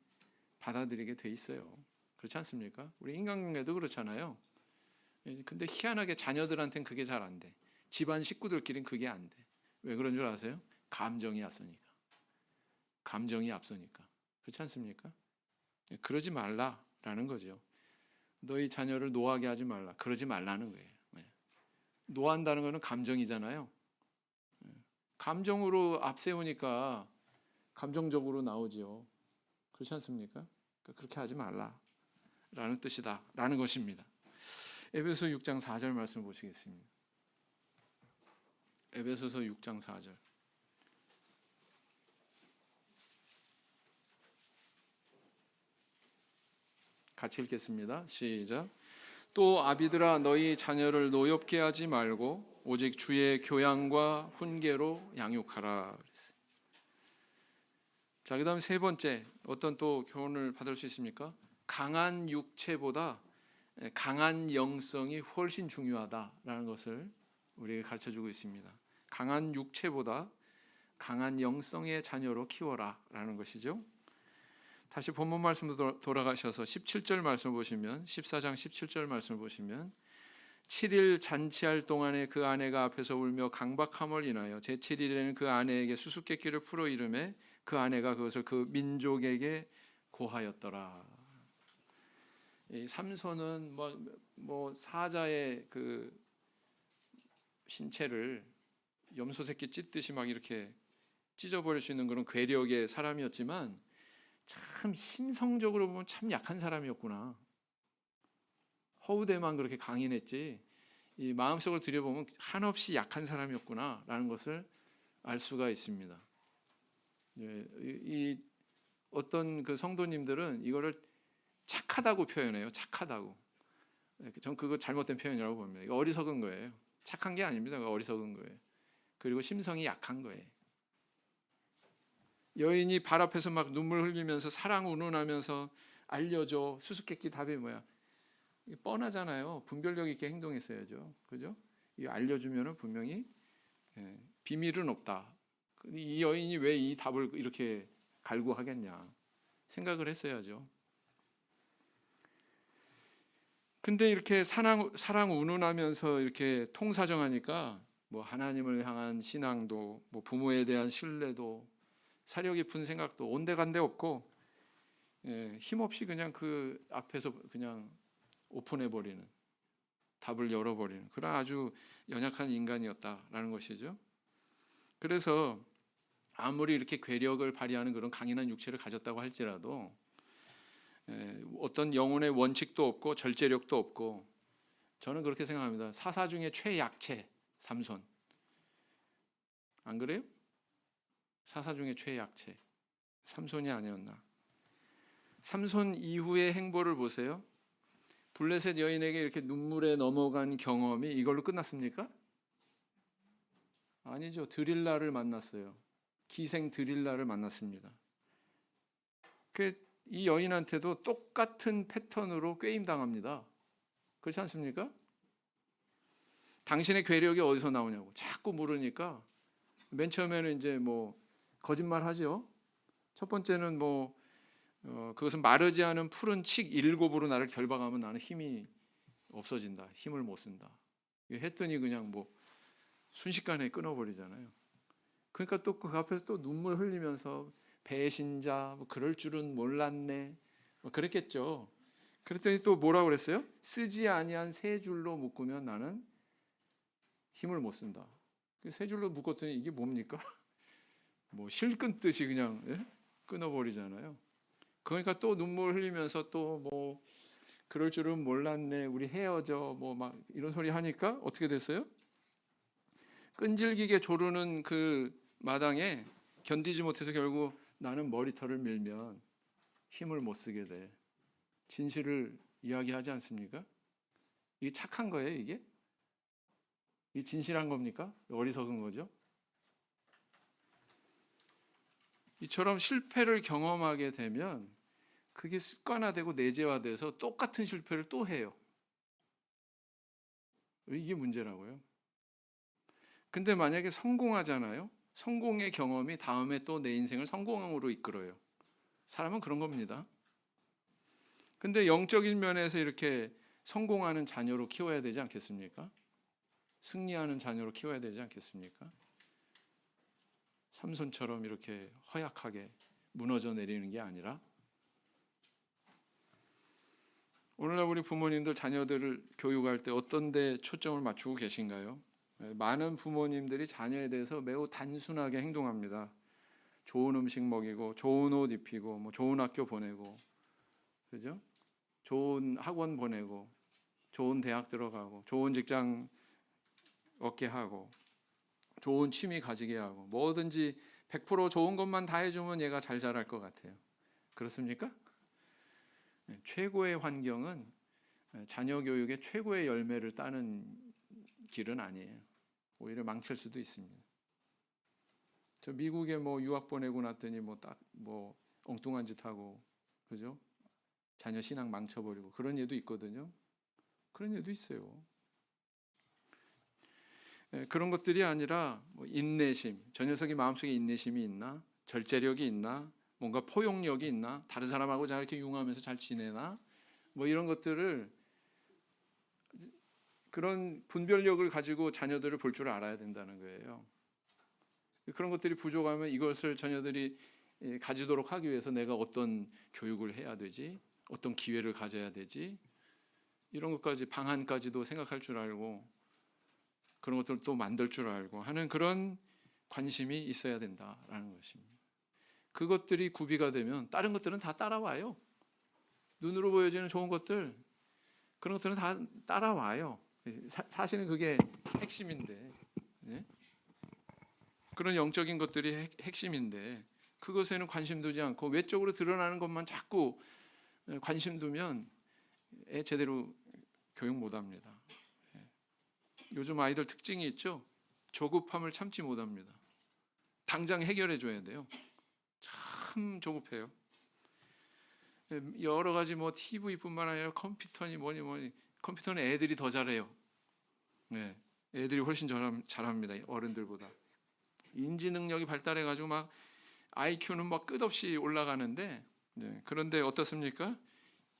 받아들이게 돼 있어요. 그렇지 않습니까? 우리 인간관계도 그렇잖아요. 근데 희한하게 자녀들한테는 그게 잘 안 돼. 집안 식구들끼리는 그게 안 돼. 왜 그런 줄 아세요? 감정이 앞서니까. 감정이 앞서니까. 그렇지 않습니까? 그러지 말라라는 거죠. 너희 자녀를 노하게 하지 말라. 그러지 말라는 거예요. 노한다는 것은 감정이잖아요. 감정으로 앞세우니까 감정적으로 나오지요. 그렇지 않습니까? 그렇게 하지 말라라는 뜻이다라는 것입니다. 에베소 6장 4절 말씀 보시겠습니다. 에베소서 6장 4절. 같이 읽겠습니다. 시작. 또 아비들아 너희 자녀를 노엽게 하지 말고 오직 주의 교양과 훈계로 양육하라. 자, 그다음 세 번째 어떤 또 교훈을 받을 수 있습니까? 강한 육체보다 강한 영성이 훨씬 중요하다라는 것을 우리에게 가르쳐주고 있습니다. 강한 육체보다 강한 영성의 자녀로 키워라라는 것이죠. 다시 본문 말씀으로 돌아가셔서 17절 말씀 보시면 14장 17절 말씀 보시면 7일 잔치할 동안에 그 아내가 앞에서 울며 강박함을 인하여 제7일에는 그 아내에게 수수께끼를 풀어 이르매 그 아내가 그것을 그 민족에게 고하였더라. 이 삼손은 뭐 사자의 그 신체를 염소 새끼 찢듯이 막 이렇게 찢어버릴 수 있는 그런 괴력의 사람이었지만 참 심성적으로 보면 참 약한 사람이었구나. 허우대만 그렇게 강인했지 이 마음속을 들여보면 한없이 약한 사람이었구나라는 것을 알 수가 있습니다. 이 어떤 그 성도님들은 이거를 착하다고 표현해요. 착하다고. 전 그거 잘못된 표현이라고 봅니다. 이거 어리석은 거예요. 착한 게 아닙니다. 어리석은 거예요. 그리고 심성이 약한 거예요. 여인이 발 앞에서 막 눈물 흘리면서 사랑 운운하면서 알려줘. 수수께끼 답이 뭐야? 뻔하잖아요. 분별력 있게 행동했어야죠. 그죠? 이 알려주면은 분명히 비밀은 없다. 이 여인이 왜 이 답을 이렇게 갈구하겠냐 생각을 했어야죠. 근데 이렇게 사랑 운운하면서 이렇게 통사정하니까 뭐 하나님을 향한 신앙도 뭐 부모에 대한 신뢰도 사려 깊은 생각도 온데간데 없고 힘없이 그냥 그 앞에서 그냥 오픈해버리는 답을 열어버리는 그런 아주 연약한 인간이었다라는 것이죠. 그래서 아무리 이렇게 괴력을 발휘하는 그런 강인한 육체를 가졌다고 할지라도 어떤 영혼의 원칙도 없고 절제력도 없고 저는 그렇게 생각합니다. 사사 중에 최약체 삼손. 안 그래요? 사사 중에 최약체 삼손이 아니었나. 삼손 이후의 행보를 보세요. 블레셋 여인에게 이렇게 눈물에 넘어간 경험이 이걸로 끝났습니까? 아니죠. 드릴라를 만났어요. 기생 드릴라를 만났습니다. 이 여인한테도 똑같은 패턴으로 꾀임 당합니다. 그렇지 않습니까? 당신의 괴력이 어디서 나오냐고 자꾸 물으니까 맨 처음에는 이제 뭐 거짓말 하죠. 첫 번째는 그것은 마르지 않은 푸른 칡 7으로 나를 결박하면 나는 힘이 없어진다. 힘을 못 쓴다. 했더니 그냥 순식간에 끊어버리잖아요. 그러니까 또 그 앞에서 또 눈물 흘리면서 배신자, 그럴 줄은 몰랐네, 그랬겠죠. 그랬더니 또 뭐라고 그랬어요? 쓰지 아니한 세 줄로 묶으면 나는 힘을 못 쓴다. 세 줄로 묶었더니 이게 뭡니까? 실 끊듯이 그냥 끊어버리잖아요. 그러니까 또 눈물 흘리면서 또 그럴 줄은 몰랐네, 우리 헤어져, 막 이런 소리 하니까 어떻게 됐어요? 끈질기게 조르는 그 마당에 견디지 못해서 결국 나는 머리털을 밀면 힘을 못 쓰게 돼. 진실을 이야기하지 않습니까? 이게 착한 거예요, 이게? 이게 진실한 겁니까? 어리석은 거죠? 이처럼 실패를 경험하게 되면 그게 습관화되고 내재화돼서 똑같은 실패를 또 해요. 이게 문제라고요. 근데 만약에 성공하잖아요. 성공의 경험이 다음에 또 내 인생을 성공으로 이끌어요. 사람은 그런 겁니다. 근데 영적인 면에서 이렇게 성공하는 자녀로 키워야 되지 않겠습니까? 승리하는 자녀로 키워야 되지 않겠습니까? 삼손처럼 이렇게 허약하게 무너져 내리는 게 아니라. 오늘날 우리 부모님들 자녀들을 교육할 때 어떤 데 초점을 맞추고 계신가요? 많은 부모님들이 자녀에 대해서 매우 단순하게 행동합니다. 좋은 음식 먹이고, 좋은 옷 입히고, 좋은 학교 보내고, 그죠? 좋은 학원 보내고, 좋은 대학 들어가고, 좋은 직장 얻게 하고, 좋은 취미 가지게 하고, 뭐든지 100% 좋은 것만 다 해주면 얘가 잘 자랄 것 같아요. 그렇습니까? 최고의 환경은 자녀 교육의 최고의 열매를 따는 길은 아니에요. 오히려 망칠 수도 있습니다. 저 미국에 유학 보내고 났더니 엉뚱한 짓 하고, 그죠? 자녀 신앙 망쳐버리고 그런 애도 있거든요. 그런 애도 있어요. 그런 것들이 아니라 인내심, 저 녀석이 마음속에 인내심이 있나, 절제력이 있나, 뭔가 포용력이 있나, 다른 사람하고 잘 이렇게 융하면서 잘 지내나, 이런 것들을, 그런 분별력을 가지고 자녀들을 볼 줄 알아야 된다는 거예요. 그런 것들이 부족하면 이것을 자녀들이 가지도록 하기 위해서 내가 어떤 교육을 해야 되지, 어떤 기회를 가져야 되지, 이런 것까지, 방안까지도 생각할 줄 알고 그런 것들도 만들 줄 알고 하는 그런 관심이 있어야 된다라는 것입니다. 그것들이 구비가 되면 다른 것들은 다 따라와요. 눈으로 보여지는 좋은 것들, 그런 것들은 다 따라와요. 사실은 그게 핵심인데, 그런 영적인 것들이 핵심인데 그것에는 관심 두지 않고 외적으로 드러나는 것만 자꾸 관심 두면 애 제대로 교육 못합니다. 요즘 아이들 특징이 있죠. 조급함을 참지 못합니다. 당장 해결해 줘야 돼요. 참 조급해요. 여러 가지 TV뿐만 아니라 컴퓨터니 뭐니 컴퓨터는 애들이 더 잘해요. 애들이 훨씬 잘합니다. 어른들보다. 인지 능력이 발달해 가지고 IQ는 끝없이 올라가는데, 그런데 어떻습니까?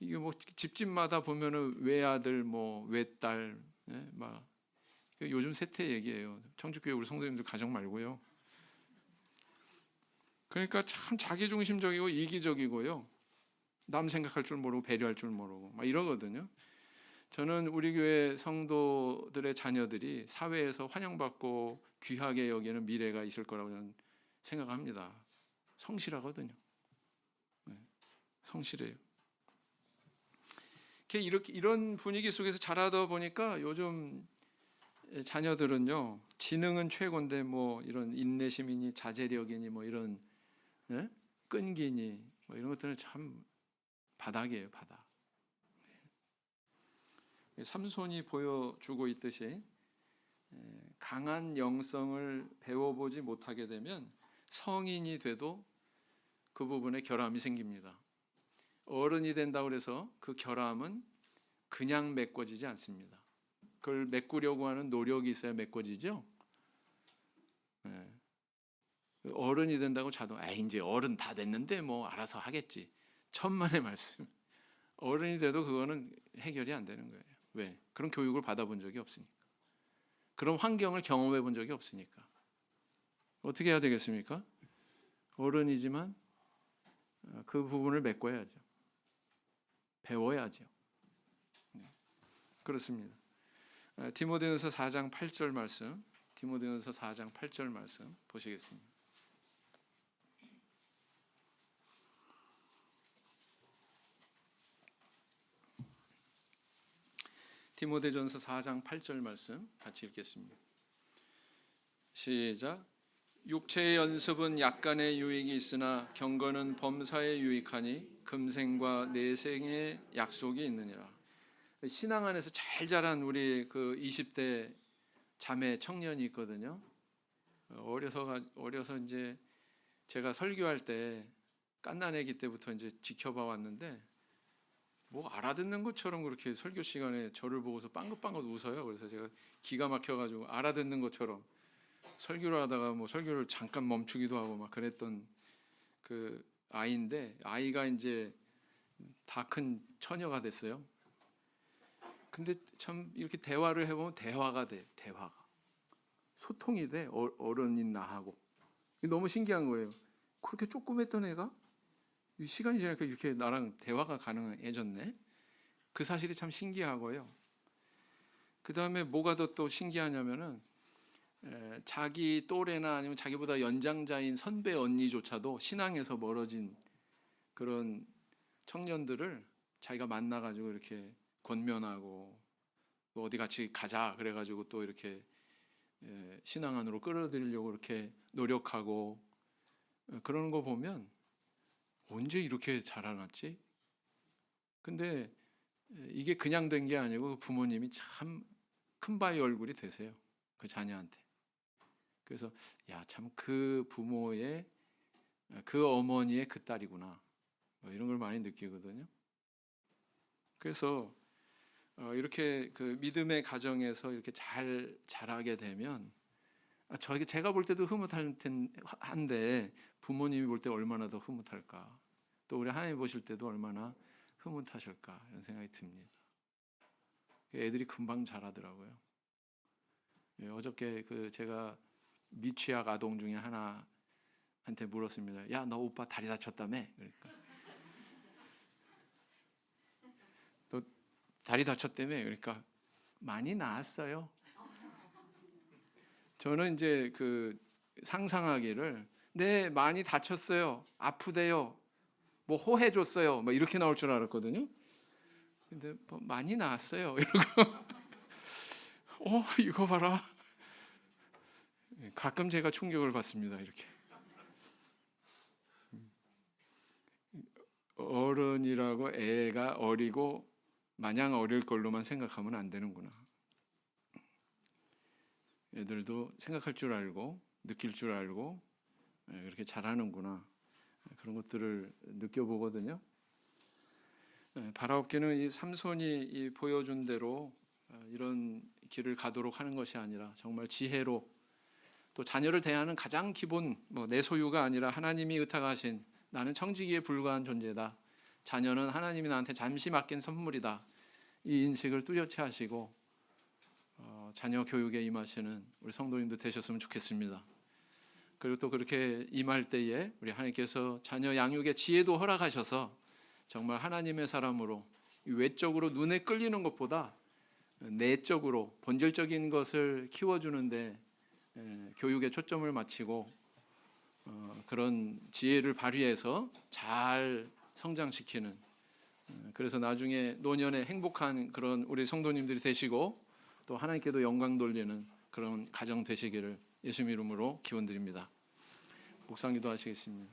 이게 집집마다 보면은 외아들, 외딸, 요즘 세태 얘기예요. 청주교회 우리 성도님들 가정 말고요. 그러니까 참 자기중심적이고 이기적이고요. 남 생각할 줄 모르고 배려할 줄 모르고 이러거든요. 저는 우리 교회 성도들의 자녀들이 사회에서 환영받고 귀하게 여기는 미래가 있을 거라고 저는 생각합니다. 성실하거든요. 성실해요. 이런 분위기 속에서 자라다 보니까 요즘 자녀들은요, 지능은 최고인데 이런 인내심이니 자제력이니 이런 끈기니 이런 것들은 참 바닥이에요, 바닥. 삼손이 보여주고 있듯이 강한 영성을 배워보지 못하게 되면 성인이 돼도 그 부분에 결함이 생깁니다. 어른이 된다고 해서 그 결함은 그냥 메꿔지지 않습니다. 그걸 메꾸려고 하는 노력이 있어야 메꿔지죠. 네. 어른이 된다고 이제 어른 다 됐는데 뭐 알아서 하겠지. 천만의 말씀. 어른이 돼도 그거는 해결이 안 되는 거예요. 왜? 그런 교육을 받아본 적이 없으니까. 그런 환경을 경험해 본 적이 없으니까. 어떻게 해야 되겠습니까? 어른이지만 그 부분을 메꿔야죠. 배워야죠. 네. 그렇습니다. 디모데전서 4장 8절 말씀, 디모데전서 4장 8절 말씀 보시겠습니다. 디모데전서 4장 8절 말씀 같이 읽겠습니다. 시작. 육체의 연습은 약간의 유익이 있으나 경건은 범사에 유익하니 금생과 내생의 약속이 있느니라. 신앙 안에서 잘 자란 우리 그 20대 자매 청년이 있거든요. 어려서 이제 제가 설교할 때 갓난아기 때부터 이제 지켜봐 왔는데 뭐 알아듣는 것처럼 그렇게 설교 시간에 저를 보고서 빵긋빵긋 웃어요. 그래서 제가 기가 막혀가지고 알아듣는 것처럼 설교를 하다가 뭐 설교를 잠깐 멈추기도 하고 막 그랬던 그 아이인데, 아이가 이제 다 큰 처녀가 됐어요. 근데 참 이렇게 대화를 해보면 대화가 돼. 대화가 소통이 돼. 어른인 나하고. 너무 신기한 거예요. 그렇게 조그맸던 애가 시간이 지나니까 이렇게 나랑 대화가 가능해졌네. 그 사실이 참 신기하고요. 그 다음에 뭐가 더 신기하냐면은 자기 또래나 아니면 자기보다 연장자인 선배 언니조차도 신앙에서 멀어진 그런 청년들을 자기가 만나가지고 이렇게 권면하고 어디 같이 가자 그래가지고 또 이렇게 신앙 안으로 끌어들이려고 이렇게 노력하고 그러는 거 보면 언제 이렇게 자라났지? 근데 이게 그냥 된 게 아니고 부모님이 참 큰 바위 얼굴이 되세요. 그 자녀한테. 그래서 야, 참 그 부모의 그 어머니의 그 딸이구나. 뭐 이런 걸 많이 느끼거든요. 그래서 이렇게 그 믿음의 가정에서 이렇게 잘 자라게 되면 제가 볼 때도 흐뭇한데 부모님이 볼 때 얼마나 더 흐뭇할까. 또 우리 하나님 보실 때도 얼마나 흐뭇하실까 이런 생각이 듭니다. 애들이 금방 자라더라고요. 어저께 그 제가 미취학 아동 중에 하나한테 물었습니다. 야, 너 오빠 다리 다쳤다며? 그러니까 너 다리 다쳤다며? 그러니까 많이 나았어요. 저는 이제 그 상상하기를 네, 많이 다쳤어요. 아프대요. 뭐 호해줬어요. 뭐 이렇게 나올 줄 알았거든요. 근데 뭐 많이 나았어요. 이러고 이거 봐라. 가끔 제가 충격을 받습니다. 이렇게 어른이라고 애가 어리고 마냥 어릴 걸로만 생각하면 안 되는구나. 애들도 생각할 줄 알고 느낄 줄 알고 그렇게 잘하는구나. 그런 것들을 느껴보거든요. 바라옵기는 이 삼손이 보여준 대로 이런 길을 가도록 하는 것이 아니라 정말 지혜로 또 자녀를 대하는 가장 기본 내 소유가 아니라 하나님이 의탁하신 나는 청지기에 불과한 존재다. 자녀는 하나님이 나한테 잠시 맡긴 선물이다. 이 인식을 뚜렷이 하시고 자녀 교육에 임하시는 우리 성도님들 되셨으면 좋겠습니다. 그리고 또 그렇게 임할 때에 우리 하나님께서 자녀 양육의 지혜도 허락하셔서 정말 하나님의 사람으로 외적으로 눈에 끌리는 것보다 내적으로 본질적인 것을 키워주는데 교육에 초점을 맞추고 그런 지혜를 발휘해서 잘 성장시키는 그래서 나중에 노년에 행복한 그런 우리 성도님들이 되시고 또 하나님께도 영광 돌리는 그런 가정 되시기를 예수님 이름으로 기원드립니다. 묵상 기도하시겠습니다.